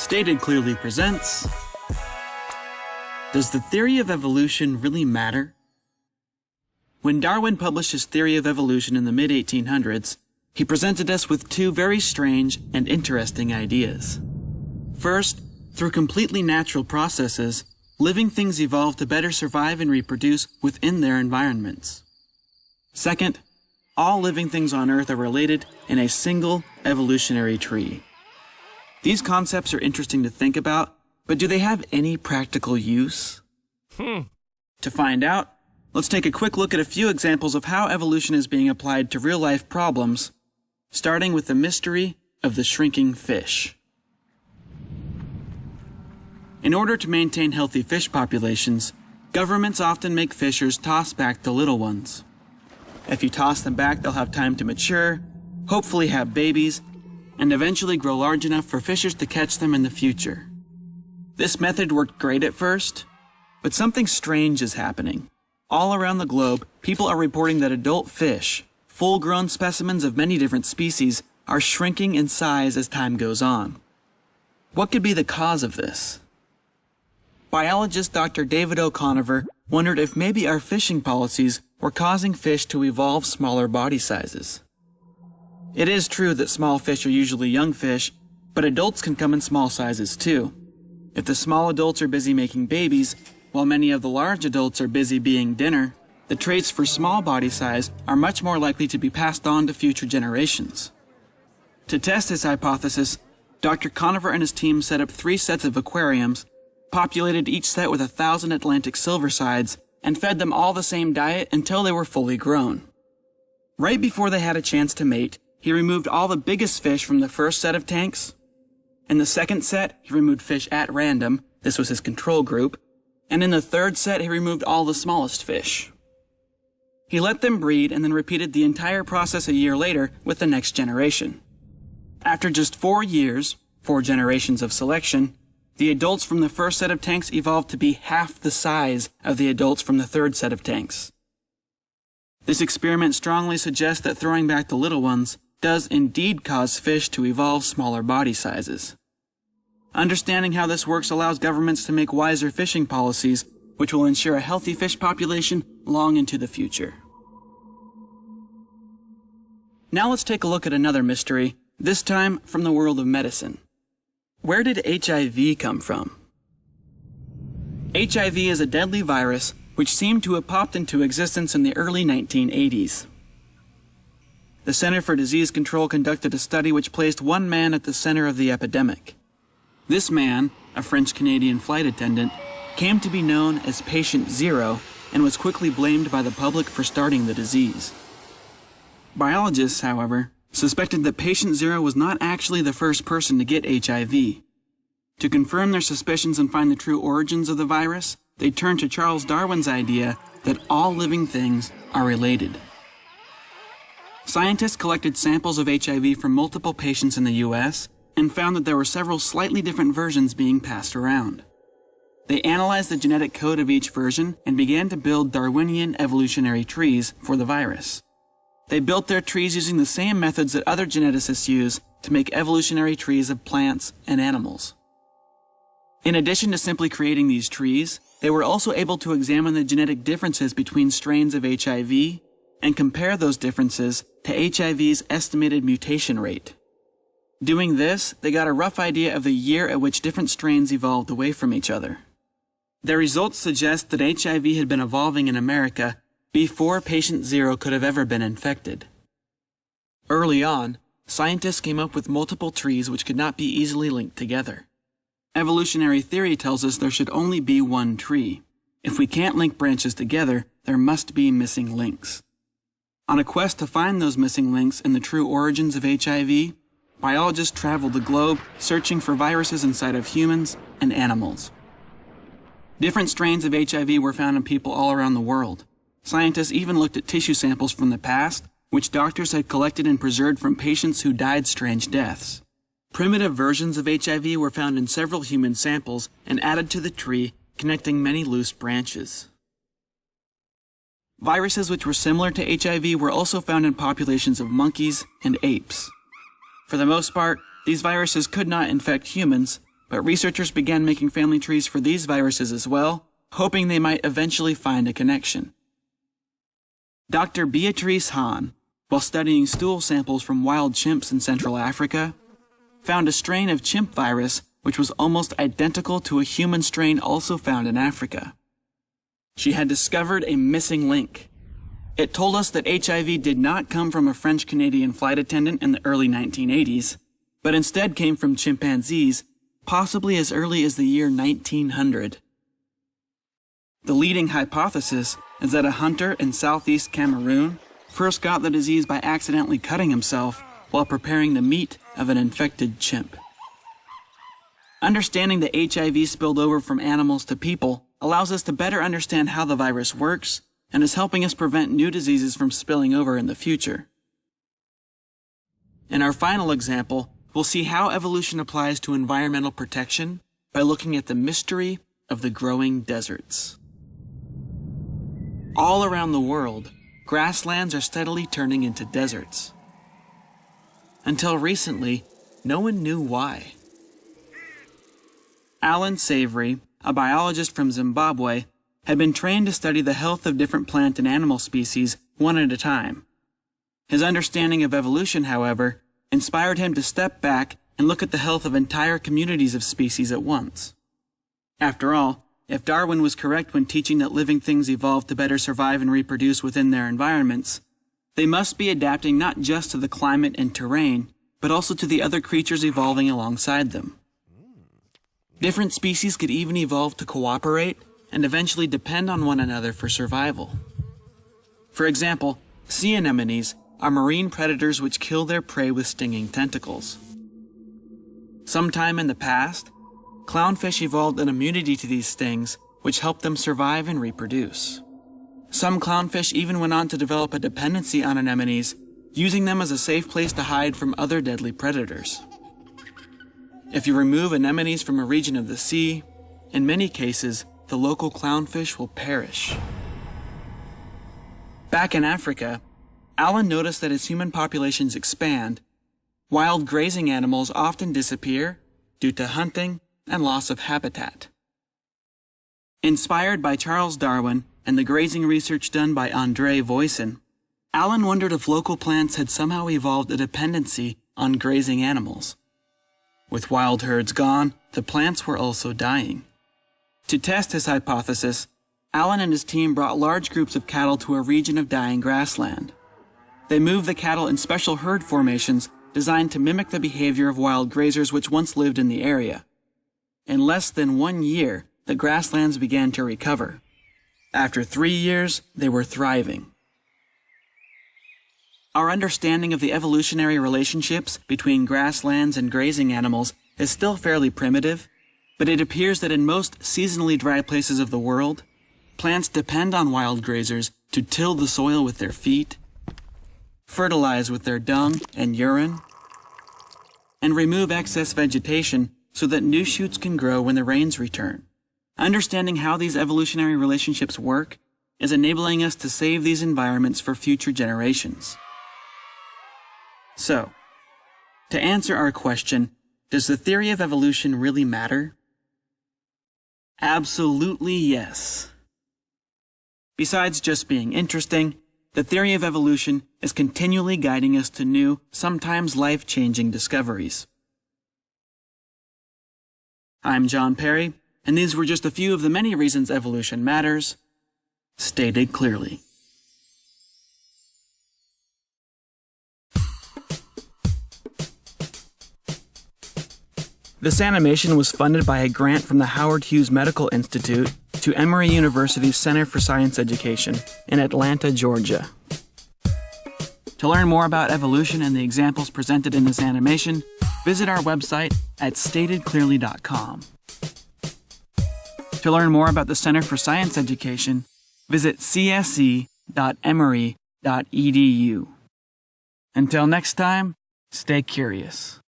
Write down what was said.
Stated Clearly presents... Does the theory of evolution really matter? When Darwin published his theory of evolution in the mid-1800s, he presented us with two very strange and interesting ideas. First, through completely natural processes, living things evolve to better survive and reproduce within their environments. Second, all living things on Earth are related in a single evolutionary tree. These concepts are interesting to think about, but do they have any practical use? To find out, let's take a quick look at a few examples of how evolution is being applied to real-life problems, starting with the mystery of the shrinking fish. In order to maintain healthy fish populations, governments often make fishers toss back the little ones. If you toss them back, they'll have time to mature, hopefully have babies, and eventually grow large enough for fishers to catch them in the future. This method worked great at first, but something strange is happening. All around the globe, people are reporting that adult fish, full-grown specimens of many different species, are shrinking in size as time goes on. What could be the cause of this? Biologist Dr. David O'Conover wondered if maybe our fishing policies were causing fish to evolve smaller body sizes. It is true that small fish are usually young fish, but adults can come in small sizes too. If the small adults are busy making babies, while many of the large adults are busy being dinner, the traits for small body size are much more likely to be passed on to future generations. To test his hypothesis, Dr. Conover and his team set up 3 sets of aquariums, populated each set with 1,000 Atlantic silversides, and fed them all the same diet until they were fully grown. Right before they had a chance to mate, he removed all the biggest fish from the first set of tanks. In the second set, he removed fish at random, this was his control group, and in the third set, he removed all the smallest fish. He let them breed and then repeated the entire process a year later with the next generation. After just 4 years, 4 generations of selection, the adults from the first set of tanks evolved to be half the size of the adults from the third set of tanks. This experiment strongly suggests that throwing back the little ones does indeed cause fish to evolve smaller body sizes. Understanding how this works allows governments to make wiser fishing policies, which will ensure a healthy fish population long into the future. Now let's take a look at another mystery, this time from the world of medicine. Where did HIV come from? HIV is a deadly virus which seemed to have popped into existence in the early 1980s. The Center for Disease Control conducted a study which placed one man at the center of the epidemic. This man, a French-Canadian flight attendant, came to be known as Patient Zero and was quickly blamed by the public for starting the disease. Biologists, however, suspected that Patient Zero was not actually the first person to get HIV. To confirm their suspicions and find the true origins of the virus, they turned to Charles Darwin's idea that all living things are related. Scientists collected samples of HIV from multiple patients in the US and found that there were several slightly different versions being passed around. They analyzed the genetic code of each version and began to build Darwinian evolutionary trees for the virus. They built their trees using the same methods that other geneticists use to make evolutionary trees of plants and animals. In addition to simply creating these trees, they were also able to examine the genetic differences between strains of HIV and compare those differences to HIV's estimated mutation rate. Doing this, they got a rough idea of the year at which different strains evolved away from each other. Their results suggest that HIV had been evolving in America before Patient Zero could have ever been infected. Early on, scientists came up with multiple trees which could not be easily linked together. Evolutionary theory tells us there should only be one tree. If we can't link branches together, there must be missing links. On a quest to find those missing links in the true origins of HIV, biologists traveled the globe searching for viruses inside of humans and animals. Different strains of HIV were found in people all around the world. Scientists even looked at tissue samples from the past, which doctors had collected and preserved from patients who died strange deaths. Primitive versions of HIV were found in several human samples and added to the tree, connecting many loose branches. Viruses which were similar to HIV were also found in populations of monkeys and apes. For the most part, these viruses could not infect humans, but researchers began making family trees for these viruses as well, hoping they might eventually find a connection. Dr. Beatrice Hahn, while studying stool samples from wild chimps in Central Africa, found a strain of chimp virus which was almost identical to a human strain also found in Africa. She had discovered a missing link. It told us that HIV did not come from a French-Canadian flight attendant in the early 1980s, but instead came from chimpanzees, possibly as early as the year 1900. The leading hypothesis is that a hunter in southeast Cameroon first got the disease by accidentally cutting himself while preparing the meat of an infected chimp. Understanding that HIV spilled over from animals to people allows us to better understand how the virus works and is helping us prevent new diseases from spilling over in the future. In our final example, we'll see how evolution applies to environmental protection by looking at the mystery of the growing deserts. All around the world, grasslands are steadily turning into deserts. Until recently, no one knew why. Alan Savory, a biologist from Zimbabwe, had been trained to study the health of different plant and animal species one at a time. His understanding of evolution, however, inspired him to step back and look at the health of entire communities of species at once. After all, if Darwin was correct when teaching that living things evolved to better survive and reproduce within their environments, they must be adapting not just to the climate and terrain, but also to the other creatures evolving alongside them. Different species could even evolve to cooperate and eventually depend on one another for survival. For example, sea anemones are marine predators which kill their prey with stinging tentacles. Sometime in the past, clownfish evolved an immunity to these stings, which helped them survive and reproduce. Some clownfish even went on to develop a dependency on anemones, using them as a safe place to hide from other deadly predators. If you remove anemones from a region of the sea, in many cases, the local clownfish will perish. Back in Africa, Alan noticed that as human populations expand, wild grazing animals often disappear due to hunting and loss of habitat. Inspired by Charles Darwin and the grazing research done by André Voisin, Alan wondered if local plants had somehow evolved a dependency on grazing animals. With wild herds gone, the plants were also dying. To test his hypothesis, Alan and his team brought large groups of cattle to a region of dying grassland. They moved the cattle in special herd formations designed to mimic the behavior of wild grazers which once lived in the area. In less than 1 year, the grasslands began to recover. After 3 years, they were thriving. Our understanding of the evolutionary relationships between grasslands and grazing animals is still fairly primitive, but it appears that in most seasonally dry places of the world, plants depend on wild grazers to till the soil with their feet, fertilize with their dung and urine, and remove excess vegetation so that new shoots can grow when the rains return. Understanding how these evolutionary relationships work is enabling us to save these environments for future generations. So, to answer our question, does the theory of evolution really matter? Absolutely yes. Besides just being interesting, the theory of evolution is continually guiding us to new, sometimes life-changing discoveries. I'm John Perry, and these were just a few of the many reasons evolution matters, stated clearly. This animation was funded by a grant from the Howard Hughes Medical Institute to Emory University's Center for Science Education in Atlanta, Georgia. To learn more about evolution and the examples presented in this animation, visit our website at statedclearly.com. To learn more about the Center for Science Education, visit csc.emory.edu. Until next time, stay curious.